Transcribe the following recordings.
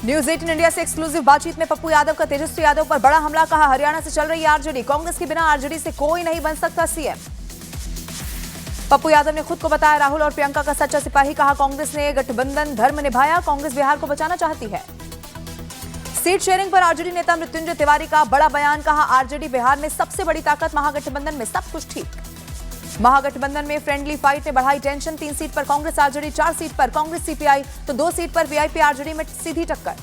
News 18 India से exclusive बातचीत में पप्पू यादव का तेजस्वी यादव पर बड़ा हमला, कहा हरियाणा से चल रही है आरजेडी, कांग्रेस के बिना आरजेडी से कोई नहीं बन सकता सीएम। पप्पू यादव ने खुद को बताया राहुल और प्रियंका का सच्चा सिपाही, कहा कांग्रेस ने गठबंधन धर्म निभाया, कांग्रेस बिहार को बचाना चाहती है। सीट शेयरिंग पर आरजेडी नेता मृत्युंजय तिवारी का बड़ा बयान, कहा आरजेडी बिहार में सबसे बड़ी ताकत, महागठबंधन में सब कुछ ठीक। महागठबंधन में फ्रेंडली फाइट ने बढ़ाई टेंशन, 3 सीट पर कांग्रेस आरजेडी, 4 सीट पर कांग्रेस सीपीआई तो 2 सीट पर वीआईपी आरजेडी में सीधी टक्कर।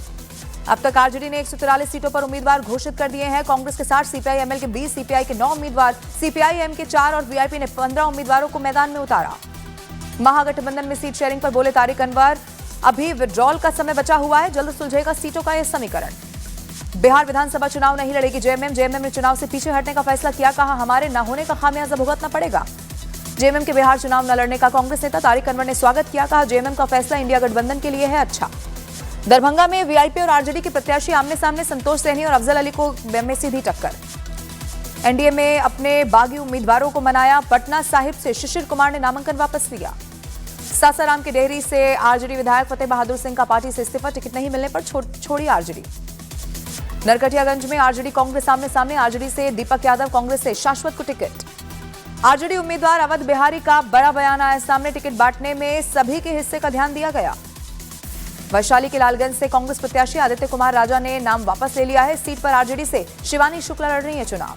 अब तक आरजेडी ने 143 सीटों पर उम्मीदवार घोषित कर दिए हैं। कांग्रेस के 60, सीपीआई एमएल के 20, सीपीआई के 9 उम्मीदवार, सीपीआई एम के 4 और वीआईपी ने 15 उम्मीदवारों को मैदान में उतारा। महागठबंधन में सीट शेयरिंग पर बोले तारिक अनवर, अभी विड्रॉल का समय बचा हुआ है, जल्द सुलझेगा सीटों का यह समीकरण। बिहार विधानसभा चुनाव नहीं लड़ेगी जेएमएम ने चुनाव से पीछे हटने का फैसला किया, कहा हमारे न होने का खामियाजा भुगतना पड़ेगा। जेएमएम के बिहार चुनाव न लड़ने का कांग्रेस नेता तारिक अनवर ने स्वागत किया, कहा जेएमएम का फैसला इंडिया गठबंधन के लिए है अच्छा। दरभंगा में वीआईपी और आरजेडी के प्रत्याशी आमने सामने, संतोष सैनी और अफजल अली को में सीधी टक्कर। एनडीए में अपने बागी उम्मीदवारों को मनाया, पटना साहिब से शिशिर कुमार ने नामांकन वापस लिया। सासाराम के डेहरी से आरजेडी विधायक फतेह बहादुर सिंह का पार्टी से इस्तीफा, टिकट नहीं मिलने पर छोड़ी आरजेडी। नरकटियागंज में आरजेडी कांग्रेस आमने सामने, आरजेडी से दीपक यादव, कांग्रेस से शाश्वत को टिकट। आरजेडी उम्मीदवार अवध बिहारी का बड़ा बयान आया सामने, टिकट बांटने में सभी के हिस्से का ध्यान दिया गया। वैशाली के लालगंज से कांग्रेस प्रत्याशी आदित्य कुमार राजा ने नाम वापस ले लिया है, सीट पर आरजेडी से शिवानी शुक्ला लड़ रही है चुनाव।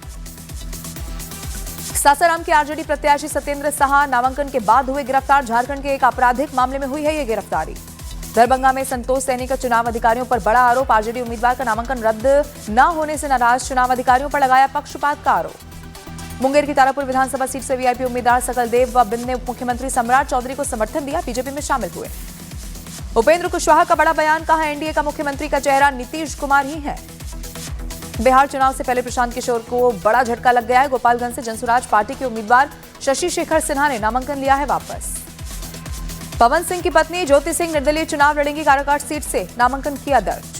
सासाराम के आरजेडी प्रत्याशी सत्येंद्र साहा नामांकन के बाद हुए गिरफ्तार, झारखंड के एक आपराधिक मामले में हुई है यह गिरफ्तारी। दरभंगा में संतोष सैनी का चुनाव अधिकारियों पर बड़ा आरोप, आरजेडी उम्मीदवार का नामांकन रद्द न होने से नाराज, चुनाव अधिकारियों पर लगाया पक्षपात का आरोप। मुंगेर की तारापुर विधानसभा सीट से वीआईपी उम्मीदवार सकल देव व बिंद ने उप मुख्यमंत्री सम्राट चौधरी को समर्थन दिया, बीजेपी में शामिल हुए। उपेंद्र कुशवाहा का बड़ा बयान, कहा एनडीए का मुख्यमंत्री का चेहरा नीतीश कुमार ही है। बिहार चुनाव से पहले प्रशांत किशोर को बड़ा झटका लग गया है, गोपालगंज से जनसुराज पार्टी के उम्मीदवार शशि शेखर सिन्हा ने नामांकन लिया है वापस। पवन सिंह की पत्नी ज्योति सिंह निर्दलीय चुनाव लड़ेंगी, काराकाट सीट से नामांकन किया दर्ज।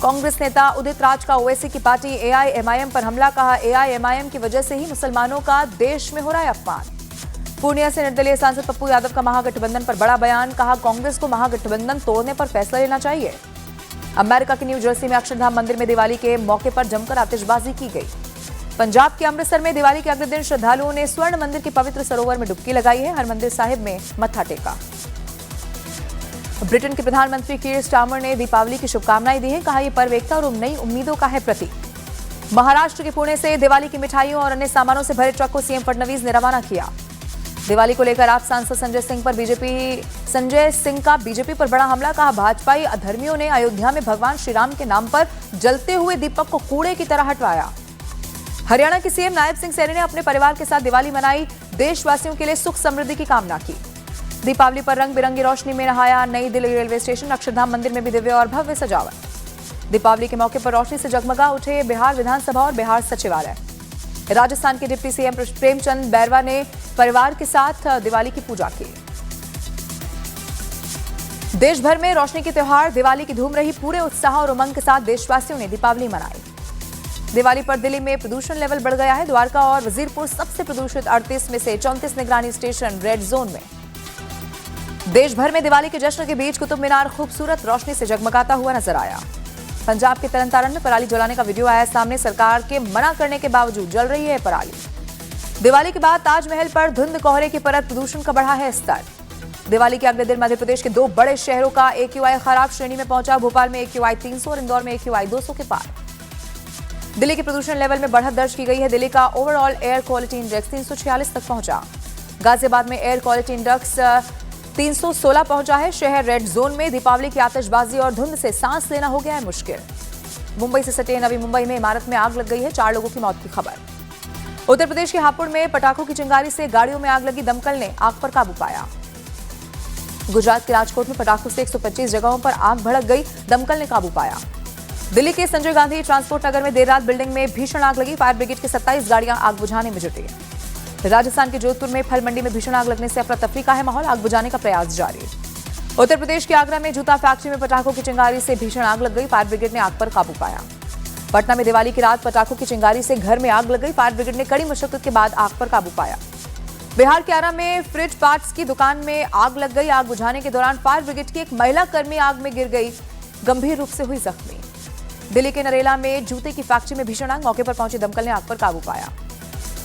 कांग्रेस नेता उदित राज का ओवैसी की पार्टी एआईएमआईएम पर हमला, कहा एआईएमआईएम की वजह से ही मुसलमानों का देश में हो रहा है अपमान। पूर्णिया से निर्दलीय सांसद पप्पू यादव का महागठबंधन पर बड़ा बयान, कहा कांग्रेस को महागठबंधन तोड़ने पर फैसला लेना चाहिए। अमेरिका के न्यू जर्सी में अक्षरधाम मंदिर में दिवाली के मौके पर जमकर आतिशबाजी की गई। पंजाब के अमृतसर में दिवाली के अगले दिन श्रद्धालुओं ने स्वर्ण मंदिर के पवित्र सरोवर में डुबकी लगाई है, हरमंदिर साहिब में मत्था टेका। ब्रिटेन के प्रधानमंत्री कीर स्टारमर ने दीपावली की शुभकामनाएं दी हैं, कहा यह पर्व एकता और नई उम्मीदों का है प्रतीक। महाराष्ट्र के पुणे से दिवाली की मिठाइयों और अन्य सामानों से भरे ट्रक को सीएम फडणवीस ने रवाना किया। दिवाली को लेकर आप सांसद संजय सिंह का बीजेपी पर बड़ा हमला, कहा भाजपाई अधर्मियों ने अयोध्या में भगवान श्री राम के नाम पर जलते हुए दीपक को कूड़े की तरह हटवाया। हरियाणा के सीएम नायब सिंह सैनी ने अपने परिवार के साथ दिवाली मनाई, देशवासियों के लिए सुख समृद्धि की कामना की। दीपावली पर रंग बिरंगी रोशनी में नहाया नई दिल्ली रेलवे स्टेशन, अक्षरधाम मंदिर में भी दिव्य और भव्य सजावट। दीपावली के मौके पर रोशनी से जगमगा उठे बिहार विधानसभा और बिहार सचिवालय। राजस्थान के डिप्टी सीएम प्रेमचंद बैरवा ने परिवार के साथ दिवाली की पूजा की। देश भर में रोशनी के त्योहार दिवाली की धूम रही, पूरे उत्साह और उमंग के साथ देशवासियों ने दीपावली मनाई। दिवाली पर दिल्ली में प्रदूषण लेवल बढ़ गया है, द्वारका और वजीरपुर सबसे प्रदूषित 38 में से 34 निगरानी स्टेशन रेड जोन में। देश भर में दिवाली के जश्न के बीच कुतुब मीनार खूबसूरत रोशनी से जगमगाता हुआ नजर आया। पंजाब के तरनतारन में पराली जलाने का वीडियो आया सामने, सरकार के मना करने के बावजूद जल रही है पराली। दिवाली के बाद ताजमहल पर धुंध कोहरे की परत, प्रदूषण का बढ़ा है स्तर। दिवाली के अगले दिन मध्य प्रदेश के 2 बड़े शहरों का AQI खराब श्रेणी में पहुंचा, भोपाल में AQI 300 और इंदौर में AQI 200 के पार। दिल्ली के प्रदूषण लेवल में बढ़त दर्ज की गई है, दिल्ली का ओवरऑल एयर क्वालिटी इंडेक्स 346 तक पहुंचा। गाजियाबाद में एयर क्वालिटी इंडेक्स 316 पहुंचा है, शहर रेड जोन में। दीपावली की आतिशबाजी और धुंध से सांस लेना हो गया है मुश्किल। मुंबई से सटे नवी मुंबई में इमारत में आग लग गई है, 4 लोगों की मौत की खबर। उत्तर प्रदेश के हापुड़ में पटाखों की चिंगारी से गाड़ियों में आग लगी, दमकल ने आग पर काबू पाया। गुजरात के राजकोट में पटाखों से 125 जगहों पर आग भड़क गई, दमकल ने काबू पाया। दिल्ली के संजय गांधी ट्रांसपोर्ट नगर में देर रात बिल्डिंग में भीषण आग लगी, फायर ब्रिगेड की 27 गाड़ियां आग बुझाने में जुटी। राजस्थान के जोधपुर में फल मंडी में भीषण आग लगने से अफरा तफरी का है माहौल, आग बुझाने का प्रयास जारी। उत्तर प्रदेश के आगरा में जूता फैक्ट्री में पटाखों की चिंगारी से भीषण आग लग गई, फायर ब्रिगेड ने आग पर काबू पाया। पटना में दिवाली की रात पटाखों की चिंगारी से घर में आग लग गई, फायर ब्रिगेड ने कड़ी मशक्कत के बाद आग पर काबू पाया। बिहार के आरा में फ्रिज पार्ट्स की दुकान में आग लग गई, आग बुझाने के दौरान फायर ब्रिगेड की एक महिला कर्मी आग में गिर गई। गंभीर रूप से हुई जख्मी। दिल्ली के नरेला में जूते की फैक्ट्री में भीषण आग, मौके पर पहुंची दमकल ने आग पर काबू पाया।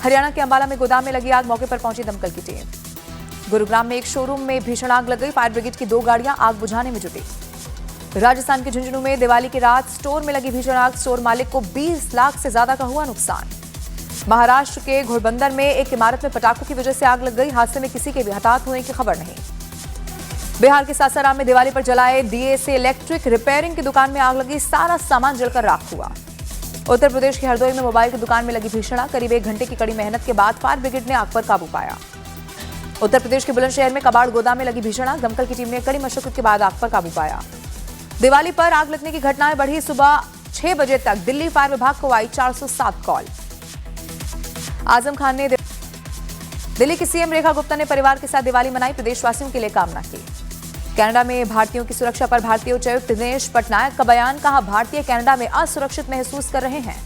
हरियाणा के अंबाला में गोदाम में लगी आग, मौके पर पहुंची दमकल की टीम। गुरुग्राम में एक शोरूम में भीषण आग लग गई, फायर ब्रिगेड की 2 गाड़ियां आग बुझाने में जुटी। राजस्थान के झुंझुनू में दिवाली की रात स्टोर में लगी भीषण आग, स्टोर मालिक को 20 लाख से ज्यादा का हुआ नुकसान। महाराष्ट्र के घोड़बंदर में एक इमारत में पटाखों की वजह से आग लग गई, हादसे में किसी के भी हताहत होने की खबर नहीं। बिहार के सासाराम में दिवाली पर जलाए दिए से इलेक्ट्रिक रिपेयरिंग की दुकान में आग लगी, सारा सामान जलकर राख हुआ। उत्तर प्रदेश के हरदोई में मोबाइल की दुकान में लगी भीषण आग, करीब 1 घंटे की कड़ी मेहनत के बाद फायर ब्रिगेड ने आग पर काबू पाया। उत्तर प्रदेश के बुलंदशहर में कबाड़ गोदाम में लगी भीषण आग, दमकल की टीम ने कड़ी मशक्कत के बाद आग पर काबू पाया। दिवाली पर आग लगने की घटनाएं बढ़ी, सुबह 6 बजे तक दिल्ली फायर विभाग को आई 407 कॉल। आजम खान ने दिल्ली की सीएम रेखा गुप्ता ने परिवार के साथ दिवाली मनाई, प्रदेशवासियों के लिए कामना की। कनाडा में भारतीयों की सुरक्षा पर भारतीय उच्चायुक्त दिनेश पटनायक का बयान, कहा भारतीय कनाडा में असुरक्षित महसूस कर रहे हैं।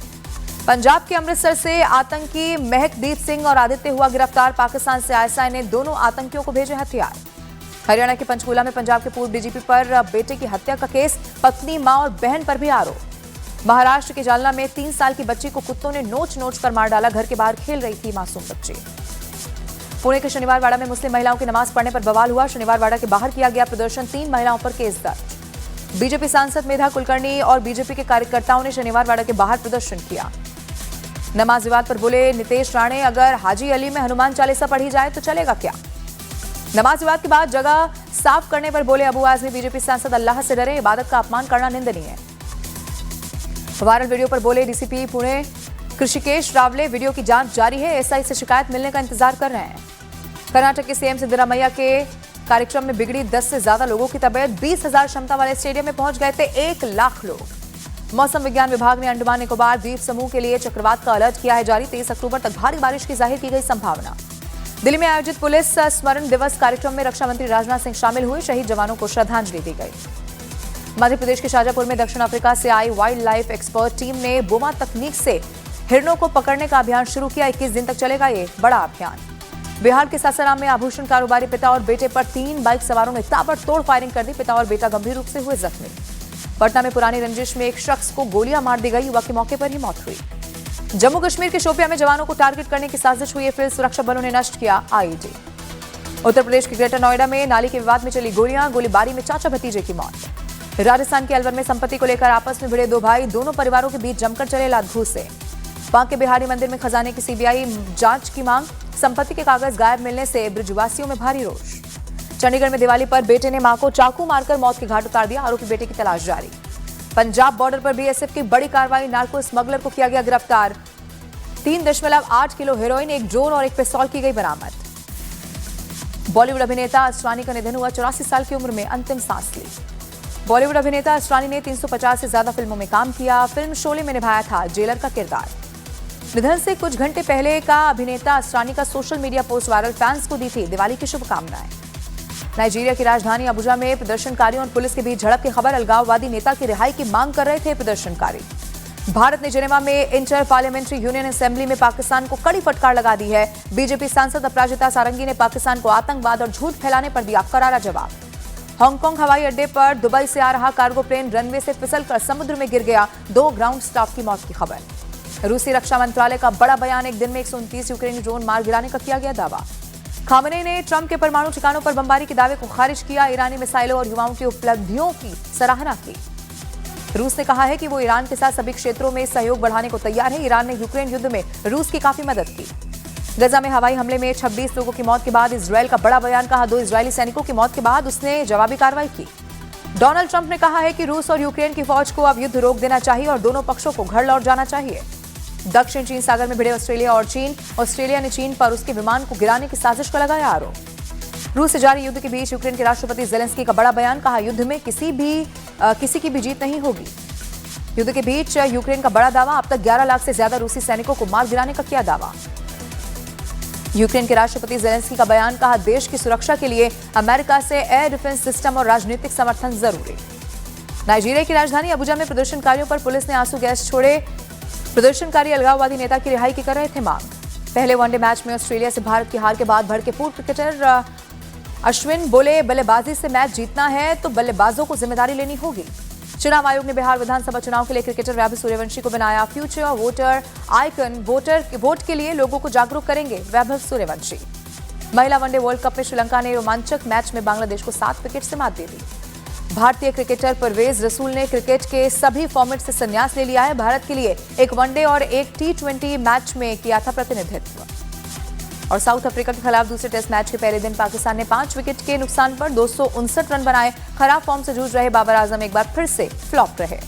पंजाब के अमृतसर से आतंकी महकदीप सिंह और आदित्य हुआ गिरफ्तार, पाकिस्तान से आईएसआई ने दोनों आतंकियों को भेजे हथियार। हरियाणा के पंचकूला में पंजाब के पूर्व डीजीपी पर बेटे की हत्या का केस, पत्नी, मां और बहन पर भी आरोप। महाराष्ट्र के जालना में 3 साल की बच्ची को कुत्तों ने नोच नोच कर मार डाला, घर के बाहर खेल रही थी मासूम बच्ची। पुणे के शनिवार वाड़ा में मुस्लिम महिलाओं की नमाज पढ़ने पर बवाल हुआ, शनिवार वाड़ा के बाहर किया गया प्रदर्शन, 3 महिलाओं पर केस दर्ज। बीजेपी सांसद मेधा कुलकर्णी और बीजेपी के कार्यकर्ताओं ने शनिवार वाड़ा के बाहर प्रदर्शन किया। नमाज विवाद पर बोले नितेश राणे, अगर हाजी अली में हनुमान चालीसा पढ़ी जाए तो चलेगा क्या। नमाज विवाद के बाद जगह साफ करने पर बोले अबू आजमी, बीजेपी सांसद अल्लाह से डरे, इबादत का अपमान करना निंदनीय है। वायरल वीडियो पर बोले डीसीपी पुणे कृषिकेश रावले, वीडियो की जांच जारी है, एसआई से शिकायत मिलने का इंतजार कर रहे हैं। कर्नाटक के सीएम सिद्धरामैया के कार्यक्रम में बिगड़ी 10 से ज्यादा लोगों की तबीयत, 20,000 क्षमता वाले स्टेडियम में पहुंच गए थे 1 लाख लोग। मौसम विज्ञान विभाग ने अंडमान निकोबार द्वीप समूह के लिए चक्रवात का अलर्ट किया है जारी, 23 अक्टूबर तक भारी बारिश की जाहिर की गई संभावना। दिल्ली में आयोजित पुलिस स्मरण दिवस कार्यक्रम में रक्षा मंत्री राजनाथ सिंह शामिल हुए, शहीद जवानों को श्रद्धांजलि दी गई। मध्य प्रदेश के शाजापुर में दक्षिण अफ्रीका से आई वाइल्ड लाइफ एक्सपर्ट टीम ने बोमा तकनीक से हिरणों को पकड़ने का अभियान शुरू किया, 21 दिन तक चलेगा ये बड़ा अभियान। बिहार के सासाराम में आभूषण कारोबारी पिता और बेटे पर 3 बाइक सवारों ने ताबड़तोड़ फायरिंग कर दी, पिता और बेटा गंभीर रूप से हुए जख्मी। पटना में पुरानी रंजिश में एक शख्स को गोलियां मार दी गई, युवक की मौके पर ही मौत हुई। जम्मू कश्मीर के शोपियां में जवानों को टारगेट करने की साजिश हुई, फिर सुरक्षा बलों ने नष्ट किया आईईडी। उत्तर प्रदेश के ग्रेटर नोएडा में नाली के विवाद में चली गोलियां, गोलीबारी में चाचा भतीजे की मौत। राजस्थान के अलवर में संपत्ति को लेकर आपस में भिड़े 2 भाई, दोनों परिवारों के बीच जमकर चले लात-घूंसे। बांके बिहारी मंदिर में खजाने की सीबीआई जांच की मांग, संपत्ति के कागज गायब मिलने से ब्रजवासियों में भारी रोष। चंडीगढ़ में दिवाली पर बेटे ने मां को चाकू मारकर मौत के घाट उतार दिया, आरोपी बेटे की तलाश जारी। पंजाब बॉर्डर पर बीएसएफ की बड़ी कार्रवाई, नार्को स्मगलर को किया गया गिरफ्तार, 3.8 किलो हेरोइन, 1 ड्रोन और 1 पिस्तौल की गई बरामद। बॉलीवुड अभिनेता असरानी का निधन हुआ, 84 साल की उम्र में अंतिम सांस ली। बॉलीवुड अभिनेता असरानी ने 350 से ज्यादा फिल्मों में काम किया, फिल्म शोले में निभाया था जेलर का किरदार। निधन से कुछ घंटे पहले का अभिनेता असरानी का social media post viral, fans को दी थी दिवाली की शुभकामनाएं। नाइजीरिया की राजधानी अबुजा में प्रदर्शनकारियों और पुलिस के बीच झड़प की खबर, अलगाववादी नेता की रिहाई की मांग कर रहे थे प्रदर्शनकारी। भारत ने जेनेवा में इंटर पार्लियामेंट्री यूनियन असेंबली में पाकिस्तान को कड़ी फटकार लगा दी है। बीजेपी सांसद अपराजिता सारंगी ने पाकिस्तान को आतंकवाद और झूठ फैलाने पर दिया करारा जवाब। हांगकांग हवाई अड्डे पर दुबई से आ रहा कार्गो प्लेन रनवे से फिसलकर समुद्र में गिर गया, 2 ग्राउंड स्टाफ की मौत की खबर। रूसी रक्षा मंत्रालय का बड़ा बयान, एक दिन में 129 यूक्रेनी ड्रोन मार गिराने का किया गया दावा। खामनेई ने ट्रंप के परमाणु ठिकानों पर बमबारी के दावे को खारिज किया, ईरानी मिसाइलों और युवाओं की उपलब्धियों की सराहना की। रूस ने कहा है कि वो ईरान के साथ सभी क्षेत्रों में सहयोग बढ़ाने को तैयार है। ईरान ने यूक्रेन युद्ध में रूस की काफी मदद की। गजा में हवाई हमले में 26 लोगों की मौत के बाद इजरायल का बड़ा बयान, कहा 2 इजरायली सैनिकों की मौत के बाद उसने जवाबी कार्रवाई की। डोनाल्ड ट्रंप ने कहा है कि रूस और यूक्रेन की फौज को अब युद्ध रोक देना चाहिए और दोनों पक्षों को घर लौट जाना चाहिए। दक्षिण चीन सागर में भिड़े ऑस्ट्रेलिया और चीन, ऑस्ट्रेलिया ने चीन पर उसके विमान को गिराने की साजिश का लगाया आरोप। रूस से जारी युद्ध के बीच यूक्रेन के राष्ट्रपति जेलेंस्की का बड़ा बयान, कहा युद्ध में किसी की भी जीत नहीं होगी। युद्ध के बीच यूक्रेन का बड़ा दावा, अब तक 11 लाख से ज्यादा रूसी सैनिकों को मार गिराने का किया दावा। यूक्रेन के राष्ट्रपति जेलेंस्की का बयान, कहा देश की सुरक्षा के लिए अमेरिका से एयर डिफेंस सिस्टम और राजनीतिक समर्थन जरूरी। नाइजीरिया की राजधानी अबुजा में प्रदर्शनकारियों पर पुलिस ने आंसू गैस छोड़े, प्रदर्शनकारी अलगाववादी नेता की रिहाई की कर रहे थे मांग। पहले वनडे मैच में ऑस्ट्रेलिया से भारत की हार के बाद भड़के पूर्व क्रिकेटर अश्विन बोले, बल्लेबाजी से मैच जीतना है तो बल्लेबाजों को जिम्मेदारी लेनी होगी। चुनाव आयोग ने बिहार विधानसभा चुनाव के लिए क्रिकेटर वैभव सूर्यवंशी को बनाया फ्यूचर वोटर आइकन। वोट के लिए लोगों को जागरूक करेंगे वैभव सूर्यवंशी। महिला वनडे वर्ल्ड कप में श्रीलंका ने रोमांचक मैच में बांग्लादेश को 7 विकेट से मात दे दी। भारतीय क्रिकेटर परवेज रसूल ने क्रिकेट के सभी फॉर्मेट से संन्यास ले लिया है। भारत के लिए एक वनडे और एक T20 मैच में किया था प्रतिनिधित्व। और साउथ अफ्रीका के खिलाफ दूसरे टेस्ट मैच के पहले दिन पाकिस्तान ने 5 विकेट के नुकसान पर 259 रन बनाए। खराब फॉर्म से जूझ रहे बाबर आजम एक बार फिर से फ्लॉप रहे।